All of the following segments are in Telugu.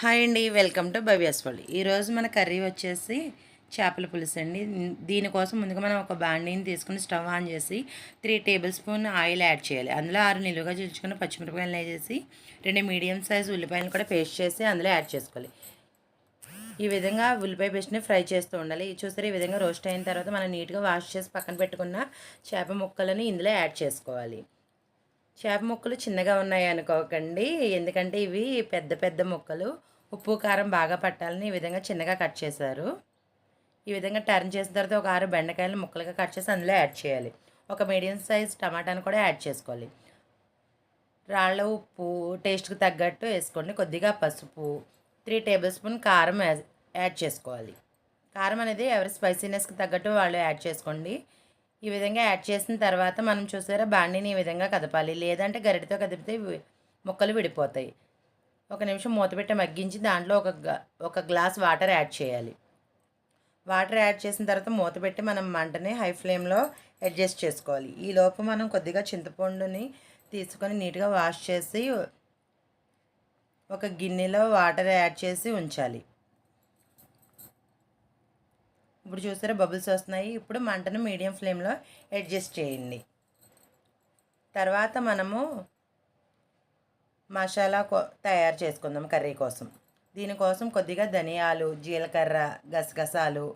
హాయ్ అండి, వెల్కమ్ టు భవ్యాస్ వరల్డ్. ఈరోజు మన కర్రీ వచ్చేసి చేపల పులుసు అండి. దీనికోసం ముందుగా మనం ఒక బాండీని తీసుకుని స్టవ్ ఆన్ చేసి 3 టేబుల్ స్పూన్ ఆయిల్ యాడ్ చేయాలి. అందులో 6 నిలువుగా చీల్చుకుని పచ్చిమిరపకాయలు వేసేసి 2 మీడియం సైజ్ ఉల్లిపాయలు కూడా పేస్ట్ చేసి అందులో యాడ్ చేసుకోవాలి. ఈ విధంగా ఉల్లిపాయ పేస్ట్ని ఫ్రై చేస్తూ ఉండాలి. చూసారు, ఈ విధంగా రోస్ట్ అయిన తర్వాత మనం నీట్గా వాష్ చేసి పక్కన పెట్టుకున్న చేప ముక్కలని ఇందులో యాడ్ చేసుకోవాలి. చేప ముక్కలు చిన్నగా ఉన్నాయి అనుకోకండి, ఎందుకంటే ఇవి పెద్ద పెద్ద ముక్కలు. ఉప్పు కారం బాగా పట్టాలని ఈ విధంగా చిన్నగా కట్ చేశారు. ఈ విధంగా టర్న్ చేసిన తర్వాత ఒక 6 బెండకాయలు ముక్కలుగా కట్ చేసి అందులో యాడ్ చేయాలి. ఒక మీడియం సైజ్ టమాటాను కూడా యాడ్ చేసుకోవాలి. రాళ్ళ ఉప్పు టేస్ట్కి తగ్గట్టు వేసుకోండి. కొద్దిగా పసుపు, 3 టేబుల్ స్పూన్ కారం యాడ్ చేసుకోవాలి. కారం అనేది ఎవరి స్పైసీనెస్కి తగ్గట్టు వాళ్ళు యాడ్ చేసుకోండి. ఈ విధంగా యాడ్ చేసిన తర్వాత మనం చూసారా, బాండీని ఈ విధంగా కదపాలి, లేదంటే గరిటతో కదిపితే ముక్కలు విడిపోతాయి. ఒక నిమిషం మూత పెట్టి మగ్గించి దాంట్లో ఒక గ్లాస్ వాటర్ యాడ్ చేయాలి. వాటర్ యాడ్ చేసిన తర్వాత మూత పెట్టి మనం మంటని హై ఫ్లేమ్లో అడ్జస్ట్ చేసుకోవాలి. ఈలోపు మనం కొద్దిగా చింతపండుని తీసుకొని నీట్గా వాష్ చేసి ఒక గిన్నెలో వాటర్ యాడ్ చేసి ఉంచాలి. ఇప్పుడు చూసారా, బబుల్స్ వస్తున్నాయి. ఇప్పుడు మంటను మీడియం ఫ్లేమ్లో అడ్జస్ట్ చేయండి. తర్వాత మనము మసాలా తయారు చేసుకుందాం కర్రీ కోసం. దీనికోసం కొద్దిగా ధనియాలు, జీలకర్ర, గసగసాలు,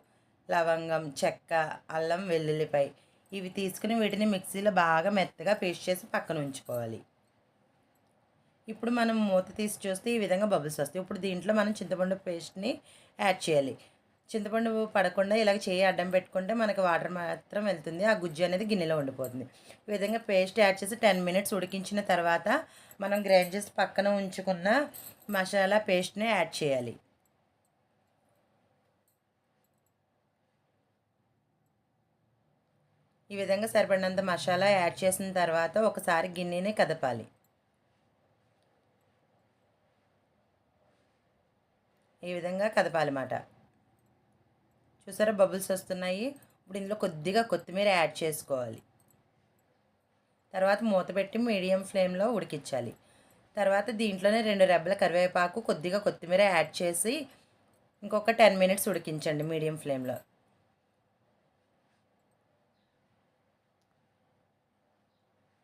లవంగం, చెక్క, అల్లం వెల్లుల్లిపాయ ఇవి తీసుకుని వీటిని మిక్సీలో బాగా మెత్తగా పేస్ట్ చేసి పక్కన ఉంచుకోవాలి. ఇప్పుడు మనం మూత తీసి చూస్తే ఈ విధంగా బబుల్స్ వస్తాయి. ఇప్పుడు దీంట్లో మనం చింతపండు పేస్ట్ని యాడ్ చేయాలి. చింతపండు పడకుండా ఇలాగ చేయి అడ్డం పెట్టుకుంటే మనకి వాటర్ మాత్రం వెళ్తుంది, ఆ గుజ్జు అనేది గిన్నెలో ఉండిపోతుంది. ఈ విధంగా పేస్ట్ యాడ్ చేసి 10 మినిట్స్ ఉడికించిన తర్వాత మనం గ్రైండ్ చేసి పక్కన ఉంచుకున్న మసాలా పేస్ట్ని యాడ్ చేయాలి. ఈ విధంగా సరిపడినంత మసాలా యాడ్ చేసిన తర్వాత ఒకసారి గిన్నెని కదపాలి. ఈ విధంగా కదపాలన్నమాట. చూసారా, బబుల్స్ వస్తున్నాయి. ఇప్పుడు ఇందులో కొద్దిగా కొత్తిమీర యాడ్ చేసుకోవాలి. తర్వాత మూత పెట్టి మీడియం ఫ్లేమ్లో ఉడికించాలి. తర్వాత దీంట్లోనే 2 రెబ్బల కరివేపాకు, కొద్దిగా కొత్తిమీర యాడ్ చేసి ఇంకొక 10 మినిట్స్ ఉడికించండి మీడియం ఫ్లేమ్లో.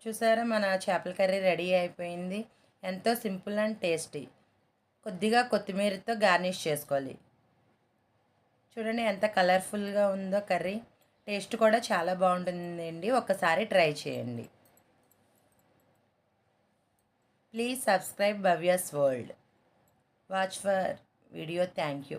చూసారా, మన చేపల కర్రీ రెడీ అయిపోయింది. ఎంతో సింపుల్ అండ్ టేస్టీ. కొద్దిగా కొత్తిమీరతో గార్నిష్ చేసుకోవాలి. చూడండి ఎంత కలర్ఫుల్గా ఉందో కర్రీ. టేస్ట్ కూడా చాలా బాగుంటుందండి, ఒకసారి ట్రై చేయండి. Please subscribe Bhavya's world. Watch for video. Thank you.